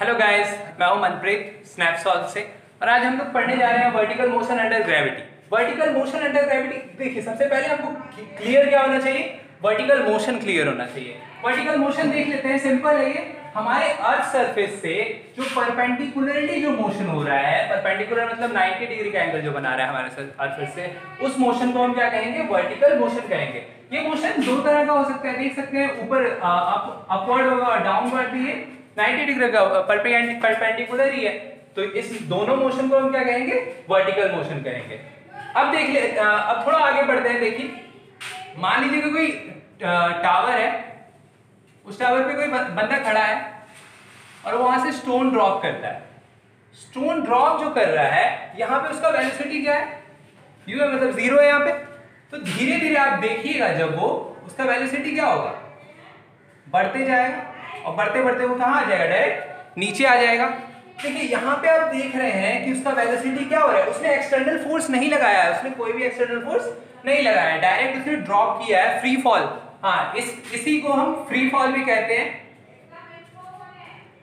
Hello guys, मैं हूं मनप्रीत स्नैपसॉल्व से और आज हम लोग पढ़ने जा रहे हैं vertical motion under gravity. Vertical motion under gravity, देखिए सबसे पहले आपको क्लियर क्या होना चाहिए, वर्टिकल मोशन क्लियर होना चाहिए। वर्टिकल मोशन देख लेते हैं, सिंपल है ये। हमारे अर्थ सरफेस से जो परपेंडिकुलरली जो मोशन हो रहा है, परपेंडिकुलर मतलब 90 डिग्री का एंगल जो बना रहा है हमारे अर्थ सरफेस से, उस मोशन को हम क्या कहेंगे, वर्टिकल मोशन कहेंगे। ये मोशन दो तरह का हो सकता है, देख सकते हैं, ऊपर अपवर्ड होगा और डाउनवर्ड भी है। 90 डिग्री का परपेंडिकुलर ही है, तो इस दोनों मोशन को हम क्या कहेंगे, वर्टिकल मोशन कहेंगे। अब देख ले, अब थोड़ा आगे बढ़ते हैं। देखिए, मान लीजिए कि कोई टावर है, उस टावर पे कोई बंदा खड़ा है और वो वहां से स्टोन ड्रॉप करता है। स्टोन ड्रॉप जो कर रहा है, यहाँ पे उसका वेलोसिटी क्या है, यू है, मतलब जीरो है यहाँ पे। तो धीरे धीरे आप देखिएगा, जब वो उसका वेलोसिटी क्या होगा, बढ़ते जाएगा और बढ़ते बढ़ते वो कहां आ जाएगा, डायरेक्ट नीचे आ जाएगा। देखिए यहाँ पे आप देख रहे हैं कि उसका वेलोसिटी क्या हो रहा है, उसने एक्सटर्नल फोर्स नहीं लगाया है, उसने कोई भी एक्सटर्नल फोर्स नहीं लगाया है, डायरेक्ट उसने ड्रॉप किया है, फ्री फॉल। हाँ, इसी को हम फ्री फॉल भी कहते हैं।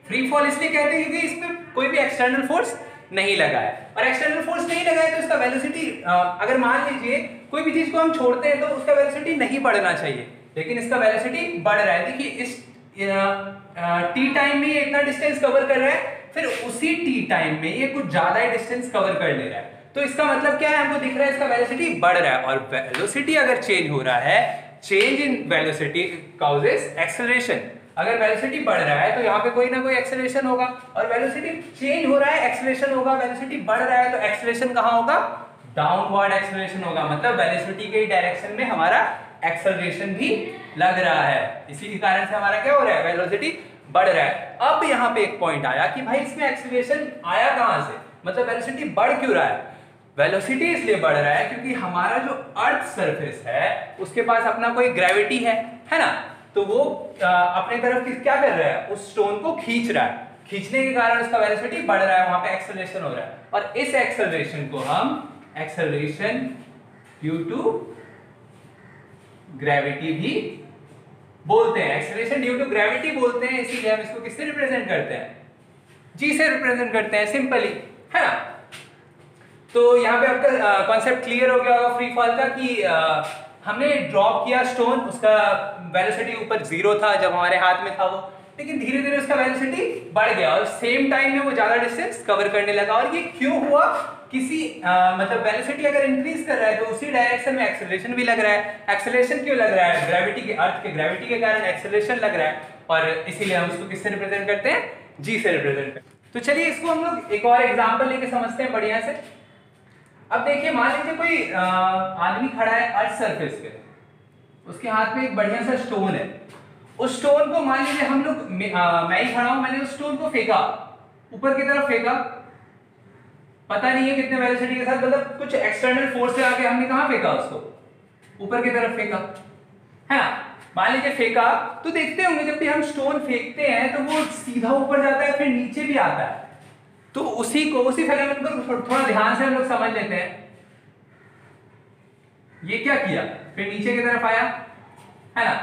फ्री फॉल इसलिए कहते हैं क्योंकि इसमें कोई भी एक्सटर्नल फोर्स नहीं लगा है, और एक्सटर्नल फोर्स नहीं लगा है तो इसका वेलोसिटी, अगर मान लीजिए कोई भी चीज को हम छोड़ते हैं तो उसका वेलोसिटी नहीं बढ़ना चाहिए, लेकिन इसका वेलोसिटी बढ़ रहा है। देखिए इस टी टाइम में ये इतना डिस्टेंस कवर कर रहा है, फिर उसी टी टाइम में ये कुछ ज्यादा ही डिस्टेंस कवर कर ले रहा है। तो इसका मतलब क्या है, हमको दिख रहा है इसका वेलोसिटी बढ़ रहा है, और वेलोसिटी अगर चेंज हो रहा है, change in velocity causes acceleration. अगर वेलोसिटी बढ़ रहा है तो यहाँ पे कोई ना कोई एक्सेलरेशन होगा, और वेलोसिटी चेंज हो रहा है, एक्सेलरेशन होगा। वेलोसिटी बढ़ रहा है तो एक्सेलरेशन कहाँ होगा, डाउनवर्ड एक्सेलरेशन होगा, मतलब वेलोसिटी के डायरेक्शन में हमारा एक्सेलरेशन भी लग रहा है। इसी के कारण से हमारा क्या हो रहा है, वेलोसिटी बढ़ रहा है। अब यहाँ पे एक पॉइंट आया कि भाई इसमें एक्सेलरेशन आया कहां से, मतलब वेलोसिटी बढ़ क्यों रहा है। वेलोसिटी इसलिए बढ़ रहा है क्योंकि हमारा जो अर्थ सरफेस है उसके पास अपना कोई ग्रेविटी है ना, तो वो अपने तरफ क्या कर रहा है, उस स्टोन को खींच रहा है। खींचने के कारण उसका वेलोसिटी बढ़ रहा है, वहां पे एक्सेलरेशन हो रहा है, और इस एक्सेलरेशन को हम एक्सेलरेशन ड्यू टू ग्रेविटी भी बोलते हैं। एक्सेलरेशन ड्यू टू ग्रेविटी बोलते हैं, इसीलिए हम इसको किससे रिप्रेजेंट करते हैं, जी से रिप्रेजेंट करते हैं, सिंपली, है ना। तो यहाँ पे आपका कॉन्सेप्ट क्लियर हो गया होगा फ्री फॉल का, कि हमने ड्रॉप किया स्टोन, उसका वेलोसिटी ऊपर जीरो था जब हमारे हाथ में था वो, लेकिन धीरे धीरे उसका वेलोसिटी बढ़ गया और सेम टाइम में वो ज्यादा डिस्टेंस कवर करने लगा। और ये क्यों हुआ, किसी मतलब वेलोसिटी अगर इंक्रीज कर रहा है तो उसी डायरेक्शन में एक्सेलरेशन भी लग रहा है। एक्सेलरेशन क्यों लग रहा है, ग्रेविटी के, अर्थ के ग्रेविटी के कारण एक्सेलरेशन लग रहा है, और इसीलिए हम इसको किससे रिप्रेजेंट करते हैं, जी से रिप्रेजेंट करते हैं। तो चलिए इसको हम लोग एक और एग्जांपल लेके समझते हैं बढ़िया से। अब देखिए, मान लीजिए कोई आदमी खड़ा है अर्थ सरफेस पे, उसके हाथ में एक बढ़िया सा स्टोन है। उस स्टोन को मान लीजिए हम लोग, मैं ही खड़ा हूं, मैंने उस स्टोन को फेंका, ऊपर की तरफ फेंका, पता नहीं है कितने वेलोसिटी के साथ, मतलब कुछ एक्सटर्नल फोर्स से आके हमने कहां फेंका, उसको ऊपर की तरफ फेंका, है ना। मान लीजिए फेंका, तो देखते होंगे जब भी हम स्टोन फेंकते हैं तो वो सीधा ऊपर जाता है, फिर नीचे भी आता है। तो उसी फेनोमेनन को थोड़ा ध्यान से हम लोग समझ लेते हैं। ये क्या किया, फिर नीचे की तरफ आया, है ना,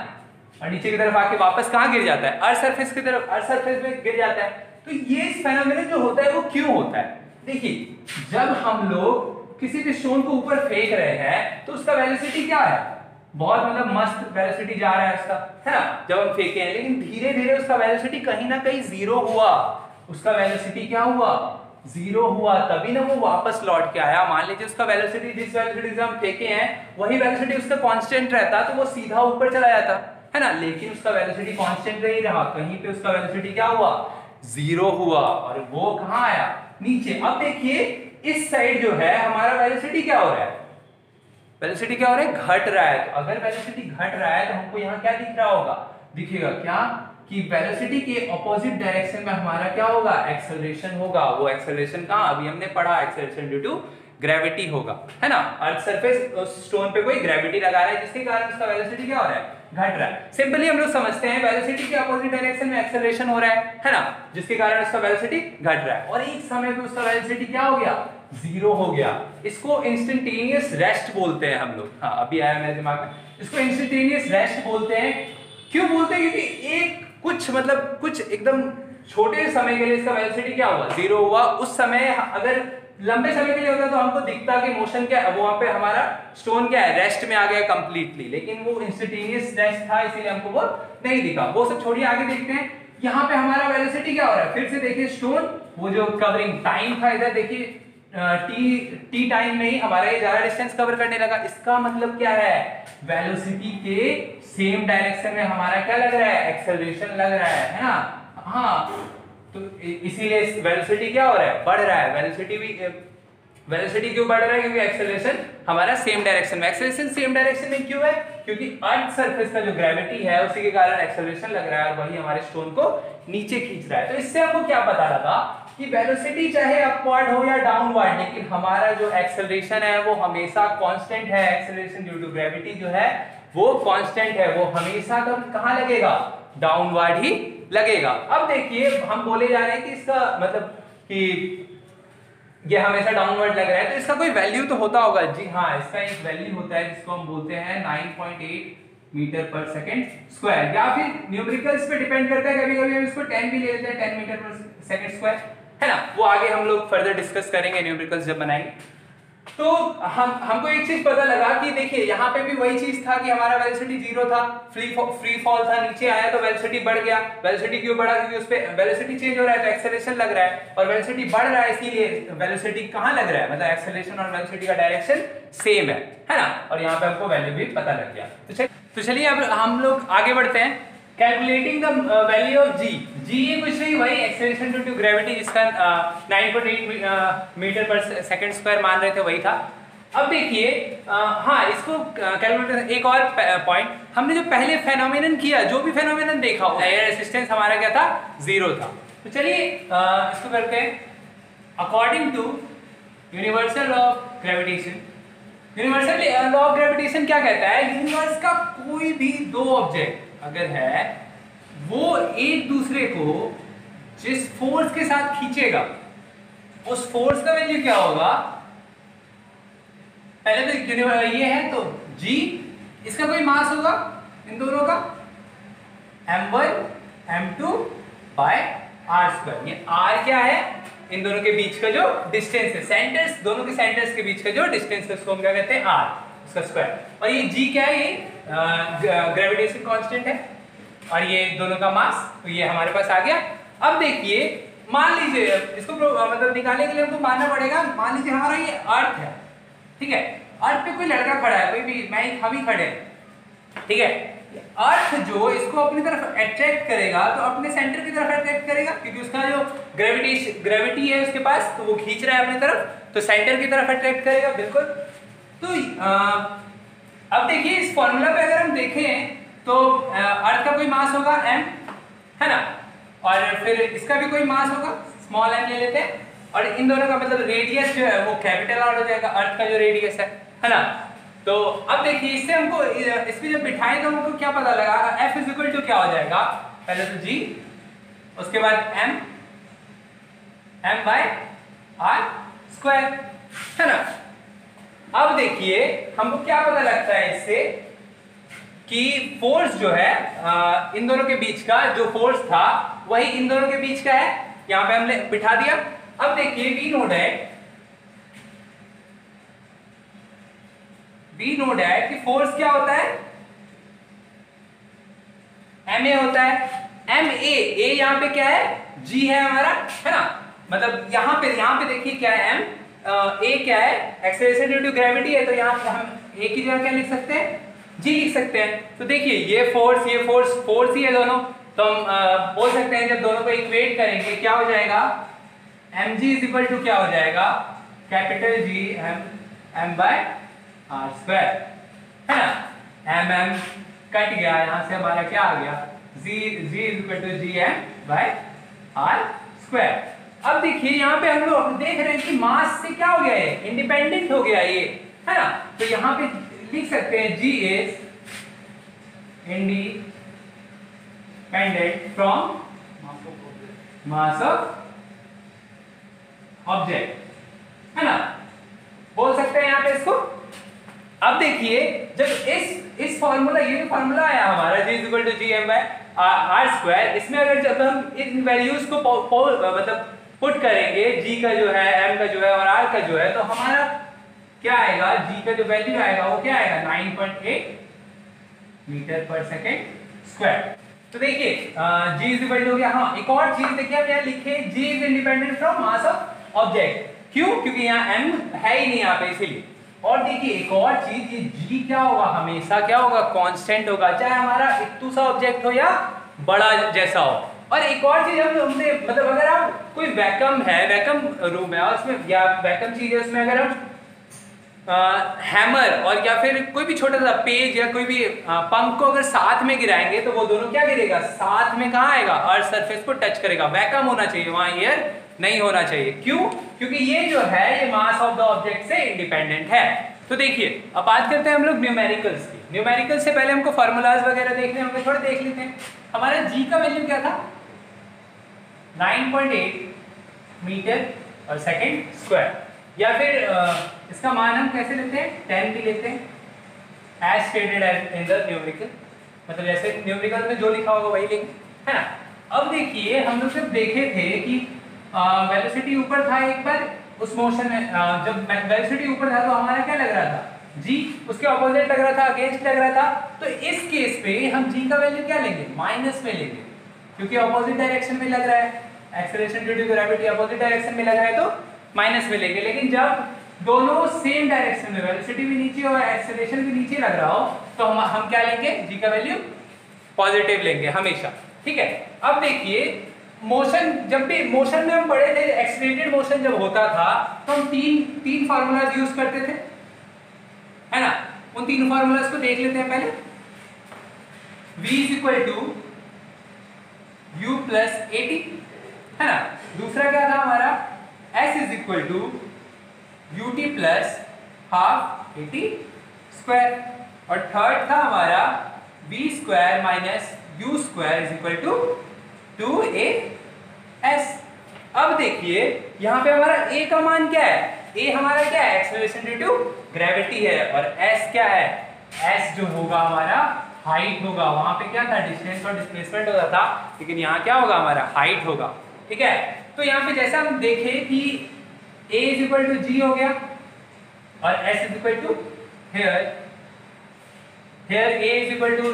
और नीचे की तरफ आके वापस कहां गिर जाता है, अर्थ सरफेस की तरफ, अर्थ सरफेस में गिर जाता है। तो ये फेनोमेनन जो होता है वो क्यों होता है, देखिए जब हम लोग किसी भी स्टोन को ऊपर फेंक रहे हैं तो उसका वेलोसिटी क्या है, बहुत मतलब मस्त वेलोसिटी जा रहा है उसका, है ना, जब हम फेंके हैं। लेकिन धीरे धीरे उसका वेलोसिटी कहीं ना कहीं जीरो हुआ, उसका वेलोसिटी क्या हुआ, जीरो हुआ, तभी ना वो वापस लौट के आया। मान लीजिए उसका वेलोसिटी, जिस वेलोसिटी से हम फेंके हैं वही वेलोसिटी उसका कांस्टेंट रहता तो वो सीधा ऊपर चला जाता, है ना, लेकिन उसका वेलोसिटी कांस्टेंट नहीं रहा, कहीं पे उसका वेलोसिटी क्या हुआ, जीरो हुआ, और वो कहां आया, नीचे। अब देखिए इस साइड जो है हमारा वेलोसिटी क्या हो रहा है, वेलोसिटी क्या हो रहा है, घट रहा है। तो अगर वेलोसिटी घट रहा है तो हमको यहाँ क्या दिख रहा होगा, दिखेगा क्या, कि वेलोसिटी के ऑपोजिट डायरेक्शन में हमारा क्या होगा, एक्सेलरेशन होगा। वो एक्सेलरेशन कहाँ, अभी हमने पढ़ा, एक्सेलरेशन ड्यू टू ग्रेविटी होगा, है ना। अर्थ सरफेस स्टोन पे कोई ग्रेविटी लगा रहा है जिसके कारण उसका वेलोसिटी क्या हो रहा है, घट रहा है। सिंपली हम लोग समझते हैं वेलोसिटी के अपोजिट डायरेक्शन में एक्सेलरेशन हो रहा है ना, जिसके कारण उसका वेलोसिटी घट रहा है, और एक समय पे उसका वेलोसिटी क्या हो गया, जीरो हो गया। इसको इंस्टेंटेनियस रेस्ट बोलते हैं हम लोग, हाँ अभी आया मेरे दिमाग में, इसको इंस्टेंटेनियस रेस्ट बोलते हैं। क्यों बोलते हैं, क्योंकि एक कुछ मतलब कुछ एकदम छोटे समय के लिए इसका वेलोसिटी क्या हुआ, 0 हुआ। उस समय अगर लंबे समय के लिए होता तो हमको दिखता कि मोशन क्या है, वहां पे हमारा स्टोन क्या है, रेस्ट में आ गया कंप्लीटली, लेकिन वो इंस्टेंटेनियस रेस्ट था इसीलिए हमको वो नहीं दिखा। वो सब छोड़िए, आगे देखते हैं। यहाँ पे हमारा वेलोसिटी क्या हो रहा है, फिर से देखिए स्टोन, वो जो कवरिंग टाइम था इधर देखिए टी टाइम में ही हमारा ये ज्यादा डिस्टेंस कवर करने लगा। इसका मतलब क्या है, वेलोसिटी के सेम डायरेक्शन में हमारा क्या लग रहा है, एक्सेलरेशन लग रहा है ना। हाँ, तो इसीलिए वेलोसिटी क्या हो रहा है, बढ़ रहा है। वेलोसिटी क्यों बढ़ रहा है, क्योंकि एक्सेलरेशन हमारा सेम डायरेक्शन में। एक्सेलरेशन सेम डायरेक्शन में क्यों है, क्योंकि अर्थ सरफेस का जो ग्रेविटी है उसी के कारण एक्सेलरेशन लग रहा है और वही हमारे स्टोन को नीचे खींच रहा है। तो इससे हमको क्या पता लगा कि वेलोसिटी चाहे अपवर्ड हो या डाउनवर्ड, लेकिन हमारा जो एक्सेलरेशन है वो हमेशा कांस्टेंट है। एक्सेलरेशन ड्यू टू ग्रेविटी जो है वो कांस्टेंट है, वो हमेशा कहां लगेगा, डाउनवर्ड ही लगेगा। अब देखिए हम बोले जा रहे हैं कि इसका मतलब कि ये हमेशा डाउनवर्ड लग रहा है, तो इसका कोई वैल्यू तो होता होगा। जी हाँ, इसका एक वैल्यू होता है जिसको हम बोलते हैं 9.8 मीटर पर सेकंड स्क्वायर, या फिर न्यूमेरिकल्स पे डिपेंड करता है। कभी-कभी हम इसको 10 भी ले लेते हैं, 10 मीटर पर सेकंड स्क्वायर, है ना। वो आगे हम लोग फर्दर डिस्कस करेंगे न्यूमेरिकल्स जब बनाएंगे। तो हमको एक चीज पता लगा कि देखिए यहाँ पे भी वही चीज था कि हमारा वेलोसिटी 0 था, फ्री फॉल था, नीचे आया तो वेलोसिटी बढ़ गया। वेलोसिटी क्यों बढ़ा, क्योंकि उस पे वेलोसिटी चेंज हो रहा है तो एक्सेलरेशन लग रहा है, और वेलोसिटी बढ़ रहा है इसीलिए वेलोसिटी कहाँ लग रहा है, मतलब एक्सेलरेशन और वेलोसिटी का डायरेक्शन सेम है ना। और यहाँ पे हमको वैल्यू भी पता लग गया। तो चलिए अब हम लोग आगे बढ़ते हैं। कैलकुलेटिंग द वैल्यू ऑफ जी ये कुछ नहीं, वही एक्सेलरेशन ड्यू टू ग्रेविटी जिसका 9.8 मीटर पर सेकंड स्क्वायर मान रहे थे वही था। अब देखिए हाँ, इसको कैलकुलेट, एक और पॉइंट, हमने जो पहले फेनोमेनन किया, जो भी फेनोमेनन देखा, एयर रेजिस्टेंस हमारा क्या था, 0 था। तो चलिए इसको करते हैं। According to universal law of gravitation, universal law of gravitation क्या कहता है, यूनिवर्स का कोई भी दो ऑब्जेक्ट अगर है वो एक दूसरे को जिस फोर्स के साथ खींचेगा उस फोर्स का वैल्यू क्या होगा। पहले तो ये है तो g, इसका कोई मास होगा इन दोनों का m1 m2 बाय r²। ये r क्या है, इन दोनों के बीच का जो डिस्टेंस है, सेंटर्स, दोनों के सेंटर्स के बीच का जो डिस्टेंस है उसको हम क्या कहते हैं, r, उसका स्क्वायर। और ये g क्या है, ये ग्रेविटेशन कांस्टेंट है, और ये दोनों का मास, तो ये हमारे पास आ गया। अब देखिए मान लीजिए इसको मतलब निकालने के लिए हमको मानना पड़ेगा, मान लीजिए हमारा ये अर्थ है, ठीक है, अर्थ पे कोई लड़का खड़ा है, कोई भी, मैं, हम ही खड़े हैं, ठीक है। अर्थ जो इसको अपनी तरफ अट्रैक्ट करेगा तो अपने सेंटर की तरफ अट्रैक्ट करेगा, क्योंकि उसका जो ग्रेविटी है उसके पास, तो वो खींच रहा है अपनी तरफ, तो सेंटर की तरफ अट्रैक्ट करेगा, बिल्कुल। तो अब देखिए इस फॉर्मूला पे अगर हम देखें तो अर्थ का कोई मास होगा m, है ना, और फिर इसका भी कोई मास होगा, स्मॉल m ले लेते हैं, और इन दोनों का मतलब रेडियस जो है वो कैपिटल R हो जाएगा, अर्थ का जो रेडियस है ना। तो अब देखिए इससे हमको इस पे जब बिठाएं तो हमको क्या पता लगा, F इज इक्वल टू क्या हो जाएगा, पहले तो G, उसके बाद m बाय r², है ना। अब देखिए हमको क्या पता लगता है इससे कि फोर्स जो है इन दोनों के बीच का जो फोर्स था वही इन दोनों के बीच का है, यहां पे हमने बिठा दिया। अब देखिए वी नो डैट कि फोर्स क्या होता है, ma होता है, ma यहां पे क्या है, g है हमारा, है ना। मतलब यहां पे देखिए क्या है, m, a क्या है, एक्सेलरेशन ड्यू टू ग्रेविटी है, तो यहां पे हम a की जगह क्या लिख सकते हैं, g लिख सकते हैं। तो देखिए ये फोर्स ही है दोनों, तो हम बोल सकते हैं जब दोनों को इक्वेट करेंगे क्या हो जाएगा, mg इज इक्वल टू क्या हो जाएगा, capital G m bye r², है ना। m कट गया, यहां से हमारा क्या आ गया, g is equal to gm by r²। अब देखिए यहाँ पे हम लोग देख रहे हैं कि मास से क्या हो गया है, इंडिपेंडेंट हो गया ये, है ना। तो यहाँ पे लिख सकते हैं G is independent from mass of object, है ना, बोल सकते हैं यहाँ पे इसको। अब देखिए जब इस फार्मूला, ये फार्मूला आया हमारा G is equal to GM by r square, इसमें अगर जब हम इन वैल्यूज को मतलब पुट करेंगे, g का जो है, m का जो है और r का जो है, तो हमारा क्या आएगा, g का जो वैल्यू आएगा वो क्या आएगा 9.8 मीटर पर सेकेंड स्क्वायर। तो देखिए g इज इक्वल टू हो गया। हाँ, एक और चीज देखिए हम यहाँ लिखे, g is independent from mass of object. क्यों? क्योंकि यहाँ m है ही नहीं यहाँ पे, इसीलिए। और देखिए एक और चीज, ये g क्या होगा, हमेशा क्या होगा, कांस्टेंट होगा, चाहे हमारा इतू सा ऑब्जेक्ट हो या बड़ा जैसा हो। और एक और चीज हमने मतलब अगर आप कोई वैक्यूम है, वैक्यूम रूम है और उसमें या वैक्यूम चीज है, उसमें अगर हम हैमर और या फिर कोई भी छोटा सा पेज या कोई भी पंप को अगर साथ में गिराएंगे तो वो दोनों क्या गिरेगा, साथ में कहाँ आएगा, अर्थ सरफेस को टच करेगा। वैक्यूम होना चाहिए, वहां एयर नहीं होना चाहिए। क्यों? क्योंकि ये जो है ये मास ऑफ द ऑब्जेक्ट से इंडिपेंडेंट है। तो देखिए अब बात करते हैं हम लोग न्यूमेरिकल्स की। न्यूमेरिकल्स से पहले हमको फार्मूलाज वगैरह देखने होंगे, थोड़े देख लेते हैं। हमारा जी का वैल्यू क्या था, 9.8 मीटर और सेकेंड स्क्वायर, या फिर इसका मान हम कैसे लेते हैं, 10 भी लेते हैं as stated in the numerical, मतलब जैसे न्यूमेरिकल में जो लिखा होगा वही लेंगे, है ना। अब देखिए हम लोग जब देखे थे कि वेलोसिटी ऊपर था एक बार, उस मोशन में जब वेलोसिटी ऊपर था तो हमारा क्या लग रहा था, g, उसके ऑपोजिट लग रहा था, अगेंस्ट लग रहा था। तो इस केस पे हम g का वैल्यू क्या लेंगे, माइनस में लेंगे, क्योंकि ऑपोजिट डायरेक्शन में लग रहा है, acceleration due to gravity opposite direction में लग रहा है तो माइनस में लेंगे। लेकिन जब दोनों सेम डायरेक्शन में, वेलोसिटी भी नीचे और एक्सेलरेशन भी नीचे लग रहा हो, तो हम क्या लेंगे, g का वैल्यू पॉजिटिव लेंगे हमेशा, ठीक है। अब देखिए मोशन, जब भी मोशन में हम पढ़े थे, एक्सीलरेटेड मोशन जब होता था तो हम तीन फार्मूलाज यूज करते थे, है ना। उन तीन फार्मूलाज को देख लेते हैं पहले। v is equal to u plus at, है ना। दूसरा क्या था हमारा, s is equal to ut plus half at square, और थर्ड था हमारा v square minus u square is equal to 2as। अब देखिए यहाँ पे हमारा a का मान क्या है, a हमारा क्या है, एक्सेलरेशन ड्यू टू ग्रेविटी है, और s क्या है, s जो होगा हमारा हाइट होगा। वहां पे क्या था, डिस्टेंस और डिस्प्लेसमेंट होता था, लेकिन यहाँ क्या होगा, हमारा हाइट होगा, ठीक है। तो यहाँ पे जैसा हम देखे कि a is equal to g हो गया और s is equal to here a is equal to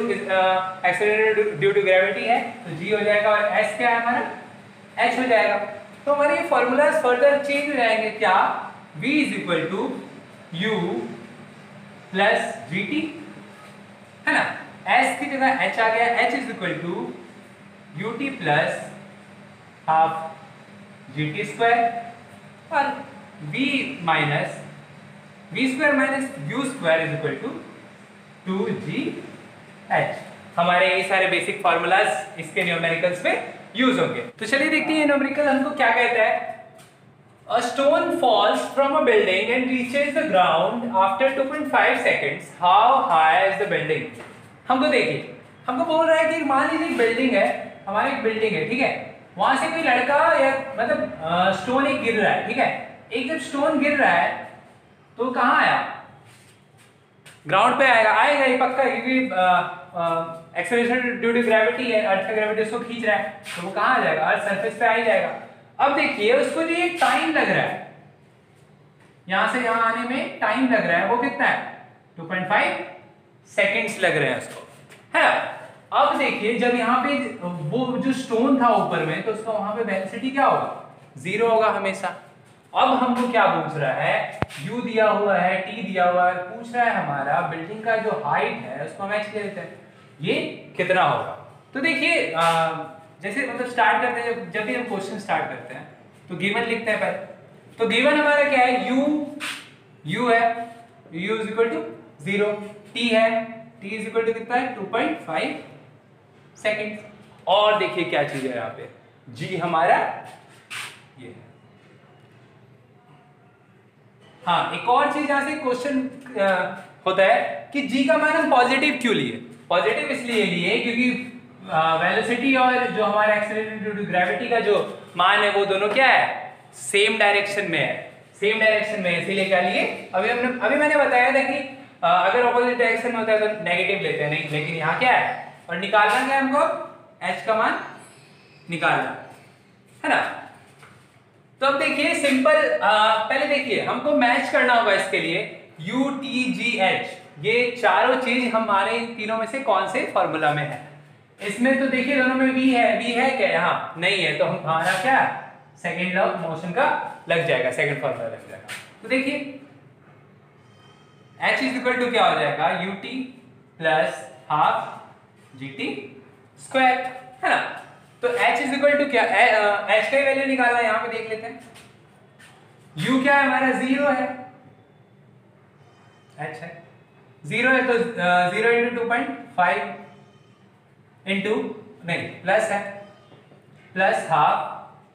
accelerated due to gravity है, तो g हो जाएगा, और s क्या है हमारा, h हो जाएगा। तो हमारे ये फॉर्मूलाज फर्दर चेंज हो जाएंगे, क्या, v is equal to u plus gt, है ना। s की जगह h आ गया, h is equal to ut plus half gt square, और v square minus u square is equal to 2gh। हमारे ये सारे बेसिक फार्मूलाज इसके न्यूमेरिकल्स में यूज होंगे। तो चलिए देखते हैं न्यूमेरिकल हमको क्या कहता है। A stone falls from a building and reaches the ground after 2.5 seconds. How high is the building? हमको देखिए, हमको बोल रहा है कि मान लीजिए एक बिल्डिंग है, हमारी एक बिल्डिंग है, ठीक है। वहां से कोई लड़का या मतलब स्टोन एक गिर रहा है, ठीक है। एक जब स्टोन गिर रहा है तो कहाँ आया, ग्राउंड पे आएगा ये पक्का, क्योंकि एक्सेलरेशन ड्यू टू ग्रेविटी है, अर्थ का ग्रेविटी उसको खींच रहा है, तो वो कहाँ आ जाएगा, अर्थ सरफेस पे आ ही जाएगा। अब देखिए उसको जो ये टाइम लग रहा है, यहां से यहां आने में टाइम लग रहा है, वो कितना है, 2.5 सेकेंड्स लग रहे हैं उसको, है ना। अब देखिए जब यहाँ पे वो जो स्टोन था ऊपर में, तो उसका वहां पे वेलोसिटी क्या होगा, 0 होगा हमेशा। अब हमको क्या पूछ रहा है, u दिया हुआ है, t दिया हुआ है, पूछ रहा है हमारा बिल्डिंग का जो हाइट है उसको हम h ले लेते हैं, ये कितना होगा। तो देखिए जैसे मतलब स्टार्ट करते हैं, जब भी हम क्वेश्चन स्टार्ट करते हैं तो गिवन लिखते हैं पहले। तो गिवन हमारा क्या है, u है, u is equal to 0, t है, t इज इक्वल टू कितना है, 2.5 सेकेंड। और देखिए क्या चीज है यहाँ पे, g हमारा ये। हाँ, एक और चीज यहाँ से क्वेश्चन होता है कि g का मान हम पॉजिटिव क्यों लिए। पॉजिटिव इसलिए लिए क्योंकि वेलोसिटी और जो हमारा एक्सेलरेशन ड्यू टू ग्रेविटी का जो मान है वो दोनों क्या है, सेम डायरेक्शन में है, सेम डायरेक्शन में, इसीलिए क्या लिए। अभी मैंने बताया था कि अगर ऑपोजिट डायरेक्शन में होता है तो नेगेटिव लेते हैं, नहीं, लेकिन यहाँ क्या है, और निकालना क्या है हमको, h का मान निकालना है ना। तो अब देखिए सिंपल, पहले देखिए हमको मैच करना होगा इसके लिए u t g h, ये चारों चीज हमारे इन तीनों में से कौन से फॉर्मूला में है। इसमें तो देखिए दोनों में v है क्या, यहाँ नहीं है, तो हमारा क्या सेकेंड लॉ मोशन का लग जाएगा, सेकेंड फॉर्मूला लग जाएगा। तो देखिए h इज इक्वल टू क्या हो जाएगा, ut plus half gt square, है ना। तो h इज इक्वल टू क्या, h का वैल्यू निकालना है, यहाँ पे देख लेते हैं। u क्या है हमारा, 0 है, h है 0 है, तो 0 इंटू 2.5 इंटू नहीं प्लस है, प्लस हाफ,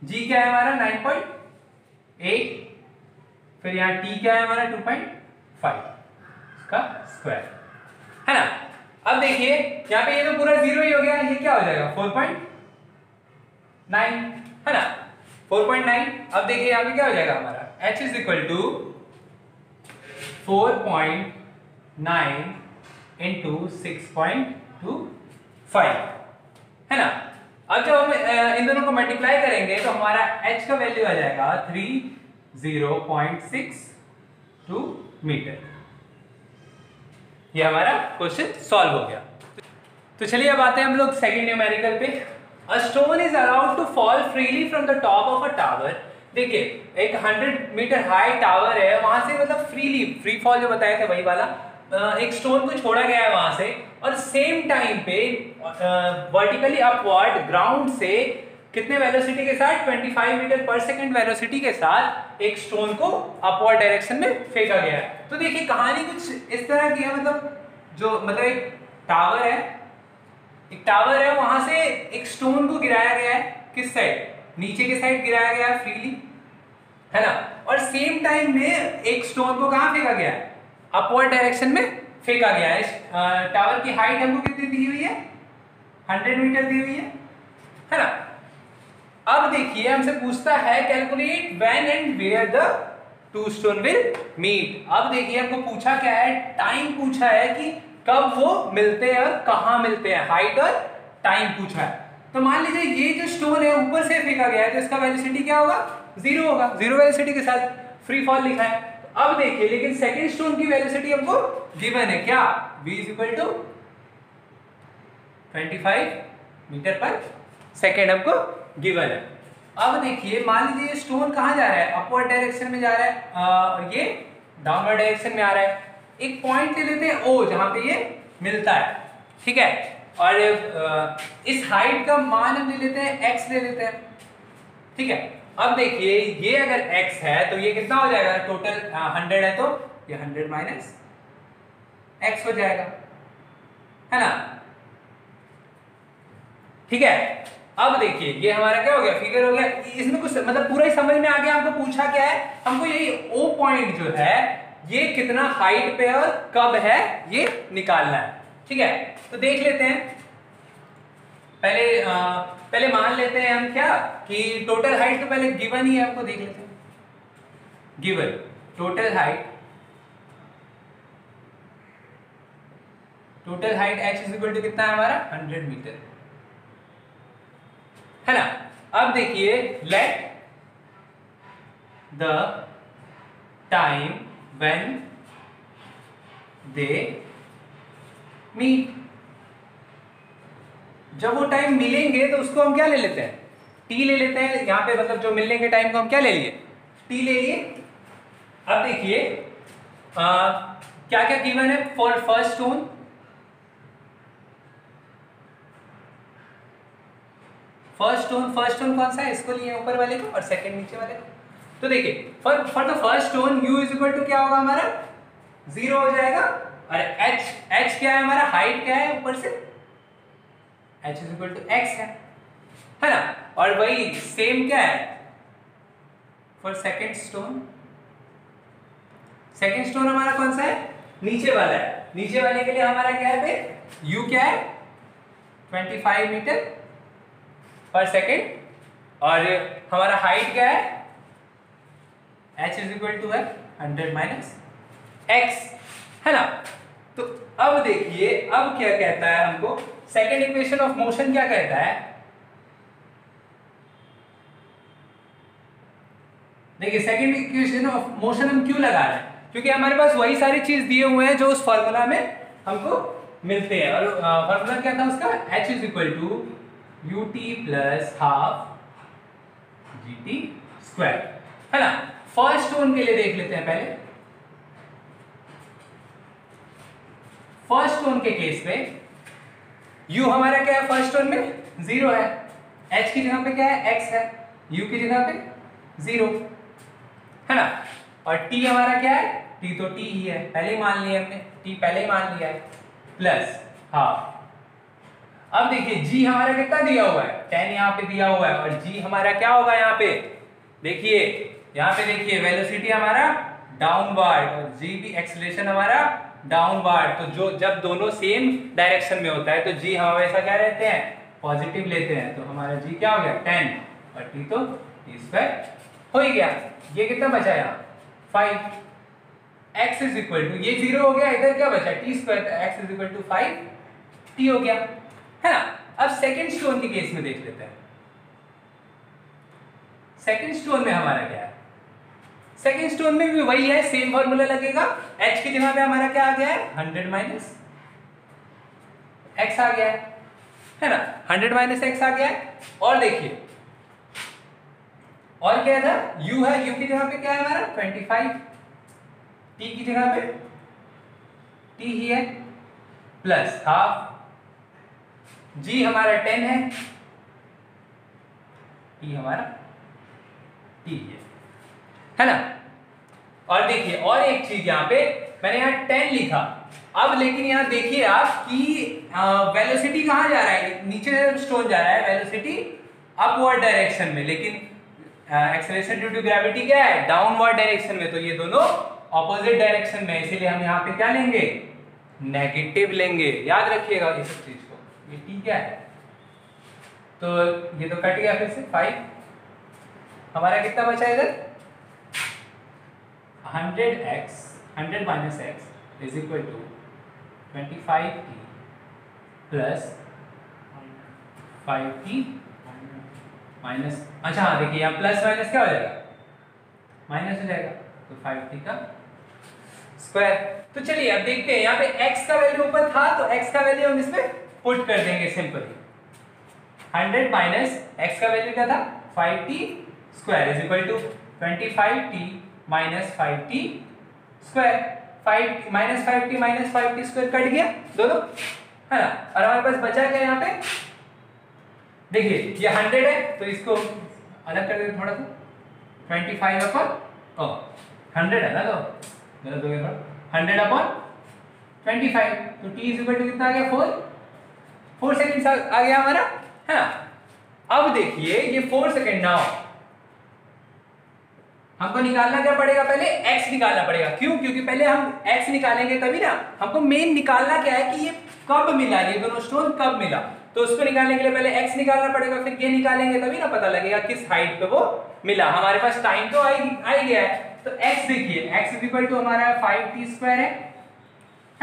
g क्या है हमारा 9.8, फिर यहाँ t क्या है हमारा 2.5 का स्क्वायर, है ना। अब देखिए यहाँ पे ये तो पूरा 0 ही हो गया, ये क्या हो जाएगा 4.9, है ना 4.9। अब देखिए यहाँ पे क्या हो जाएगा हमारा h is equal to 4.9 into 6.25, है ना। अब जब हम इन दोनों को मल्टीप्लाई करेंगे तो हमारा h का वैल्यू आ जाएगा 30.62 मीटर। ये हमारा क्वेश्चन सॉल्व हो गया। तो चलिए अब आते हैं हम लोग सेकंड न्यूमेरिकल पे। A stone is allowed to fall freely from the top of a tower. देखिए एक 100 मीटर हाई टावर है, वहां से मतलब फ्रीली, फ्री फॉल जो बताए थे वही वाला, एक स्टोन को छोड़ा गया है वहां से, और सेम टाइम पे वर्टिकली अपवर्ड ग्राउंड से कितने वेलोसिटी के साथ, 25 मीटर पर सेकंड वेलोसिटी के साथ एक स्टोन को अपवर्ड डायरेक्शन में फेंका गया है। तो देखिए कहानी कुछ इस तरह की है, मतलब एक टावर है, वहां से एक स्टोन को गिराया गया है, किस साइड, नीचे के साइड गिराया गया है फ्रीली, है ना। और सेम टाइम में एक स्टोन को कहां फेंका गया है, अपवर्ड डायरेक्शन में फेंका गया है। टावर की हाइट हमको कितनी दी हुई है, 100 मीटर दी हुई है ना। अब देखिए हमसे पूछता है calculate when and where the two stone will meet. अब देखिए हमको पूछा क्या है, टाइम पूछा है कि कब वो मिलते हैं और कहां मिलते हैं, हाइट और टाइम पूछा है। तो मान लीजिए ये जो स्टोन है ऊपर से फेंका गया है, तो इसका वेलोसिटी क्या होगा, 0 होगा, 0 वेलोसिटी के साथ फ्री फॉल लिखा है। तो अब देखिए लेकिन सेकंड स्टोन की वेलोसिटी हमको गिवन है क्या, v = 25 मीटर पर सेकेंड हमको गिवन है। अब देखिए मान लीजिए ये स्टोन कहां जा रहा है, अपवर्ड डायरेक्शन में जा रहा है, और ये डाउनवर्ड डायरेक्शन में आ रहा है। एक पॉइंट ले लेते हैं O जहां पे ये मिलता है, ठीक है। और इस हाइट का मान हम ले लेते हैं x ले लेते हैं, ठीक है। अब देखिए ये अगर x है तो ये कितना हो जाएगा, टोटल 100 है तो ये 100 माइनस x हो जाएगा, है ना, ठीक है। अब देखिए ये हमारा क्या हो गया, फिगर हो गया। इसमें कुछ मतलब पूरा ही समझ में आ गया। हमको पूछा क्या है, हमको यही O पॉइंट जो है ये कितना हाइट पे और कब है ये निकालना है, ठीक है। तो देख लेते हैं, पहले मान लेते हैं हम क्या कि टोटल हाइट तो पहले गिवन ही है, हमको देख लेते हैं। Given total height h is equal to कितना है हमारा, 100 मीटर, है ना। अब देखिए let the time when they meet. जब वो टाइम मिलेंगे तो उसको हम क्या ले लेते हैं, t ले लेते हैं। यहां पे मतलब जो मिलने के टाइम को हम क्या ले लिए, t ले लिए। अब देखिए क्या क्या गिवन है for first stone. First stone कौन सा है, इसको लिए ऊपर वाले को, और सेकंड नीचे वाले को। तो देखिए for the first stone u is equal to क्या होगा हमारा, 0 हो जाएगा। और h क्या है हमारा, हाइट क्या है ऊपर से, h is equal to x है ना। और वही सेम क्या है फॉर सेकंड स्टोन हमारा कौन सा है, नीचे वाला है। नीचे वाले के लिए हमारा क्या है पे, u क्या है 25 मीटर पर सेकेंड, और हमारा हाइट क्या है, h इज इक्वल टू है 100 माइनस x, है ना। तो अब देखिए, अब क्या कहता है हमको, सेकेंड इक्वेशन ऑफ मोशन क्या कहता है, देखिए सेकेंड इक्वेशन ऑफ मोशन हम क्यों लगा रहे हैं, क्योंकि हमारे पास वही सारी चीज दिए हुए हैं जो उस फॉर्मूला में हमको मिलते हैं। और फॉर्मूला क्या था उसका, h is equal to ut plus half gt square, है ना। फर्स्ट टोन के लिए देख लेते हैं पहले। फर्स्ट टोन के केस में u हमारा क्या है, फर्स्ट टोन में 0 है, h की जगह पे क्या है, x है, u की जगह पे 0, है ना। और t हमारा क्या है, t तो t ही है, पहले ही मान लिया हमने, t पहले ही मान लिया है, प्लस हाफ। अब देखिए g हमारा कितना दिया हुआ है, 10 यहाँ पे दिया हुआ है, और g हमारा क्या होगा यहाँ पे, देखिए यहाँ पे देखिए वेलोसिटी हमारा डाउनवर्ड और g भी एक्सेलरेशन हमारा डाउनवर्ड, तो जो जब दोनों सेम डायरेक्शन में होता है तो g हम हमेशा क्या रहते हैं, पॉजिटिव लेते हैं, तो हमारा g क्या हो गया 10 और t तो t स्क्वायर हो ही गया। ये कितना बचा यहाँ 5, x इज इक्वल टू, ये 0 हो गया, इधर क्या बचा t स्क्वायर, तो x is equal to 5 t हो गया, है ना। अब सेकंड स्टोन के केस में देख लेते हैं। सेकंड स्टोन में हमारा क्या है, सेकंड स्टोन में भी वही है, सेम फॉर्मूला लगेगा, h की जगह पे हमारा क्या आ गया है 100 माइनस x आ गया है ना, 100 माइनस x आ गया है। और देखिए और क्या था, u है, u की जगह पे क्या है हमारा 25, t की जगह पे t ही है, प्लस हाफ, g हमारा 10 है, t हमारा t है ना। और देखिए और एक चीज यहाँ पे मैंने यहाँ 10 लिखा, अब लेकिन यहाँ देखिए आप कि वेलोसिटी कहाँ जा रहा है, नीचे स्टोन जा रहा है, वेलोसिटी अपवर्ड डायरेक्शन में, लेकिन एक्सेलरेशन ड्यू टू ग्रेविटी क्या है, डाउनवर्ड डायरेक्शन में, तो ये दोनों ऑपोजिट डायरेक्शन में, इसीलिए हम यहाँ पे क्या लेंगे, नेगेटिव लेंगे, याद रखिएगा इस चीज को। ये t क्या है, तो ये तो कट गया, फिर से 5, हमारा कितना बचा इधर 100 minus x is equal to 25t plus 5t minus, अच्छा हाँ देखिए यहाँ प्लस माइनस क्या हो जाएगा, माइनस हो जाएगा, तो 5t का स्क्वायर। तो चलिए अब देखते हैं, यहाँ पे x का वैल्यू ऊपर था तो x का वैल्यू हम इसमें पुट कर देंगे सिंपली। 100 माइनस x का वैल्यू क्या था 5t square is equal to 25t minus 5t square, 5 minus 5t minus 5t square cut गया दोनों, है ना। और हमारे पास बचा क्या यहाँ पे, देखिए ये 100 है तो इसको अलग कर देते थोड़ा सा, 25 अपॉन 100 है ना, तो गलत हो गया थोड़ा, 100 अपॉन 25, तो t इज इक्वल टू कितना आ गया 4 सेकंड आ गया हमारा, है ना। अब देखिए ये 4 सेकंड नाउ हमको निकालना क्या पड़ेगा, पहले x निकालना पड़ेगा, क्यों, क्योंकि पहले हम x निकालेंगे तभी ना, हमको मेन निकालना क्या है कि ये कब मिला, ये दोनों स्टोन कब मिला, तो उसको निकालने के लिए पहले x निकालना पड़ेगा, फिर ये निकालेंगे तभी ना पता लगेगा किस हाइट पे वो मिला। हमारे पास टाइम तो आ ही गया है, तो x देखिए x इज इक्वल टू हमारा 5t स्क्वायर है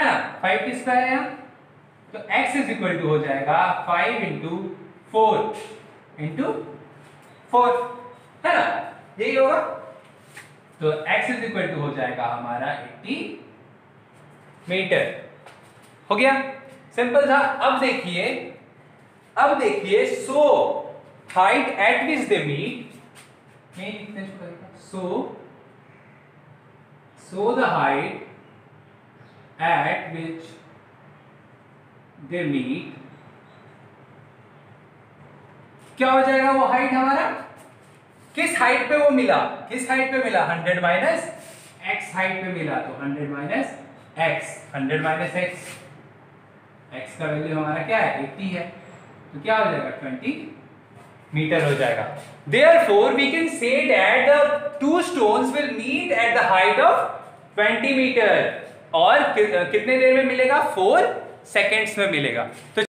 ना, 5t स्क्वायर है यहाँ, तो x इज इक्वल टू हो जाएगा 5 इंटू 4 इंटू 4, है ना, यही होगा, तो x इज इक्वल टू हो जाएगा हमारा 80 मीटर, हो गया, सिंपल था। अब देखिए so height at which they meet, so the height at which they meet, क्या हो जाएगा वो हाइट हमारा, किस हाइट पे वो मिला, किस हाइट पे मिला 100 माइनस x हाइट पे मिला, तो 100 माइनस x, 100 माइनस x का वैल्यू हमारा क्या है 80 है, तो क्या हो जाएगा 20 मीटर हो जाएगा। Therefore we can say that the two stones will meet at the height of 20 metre, और कितने देर में मिलेगा 4 सेकेंड्स में मिलेगा। तो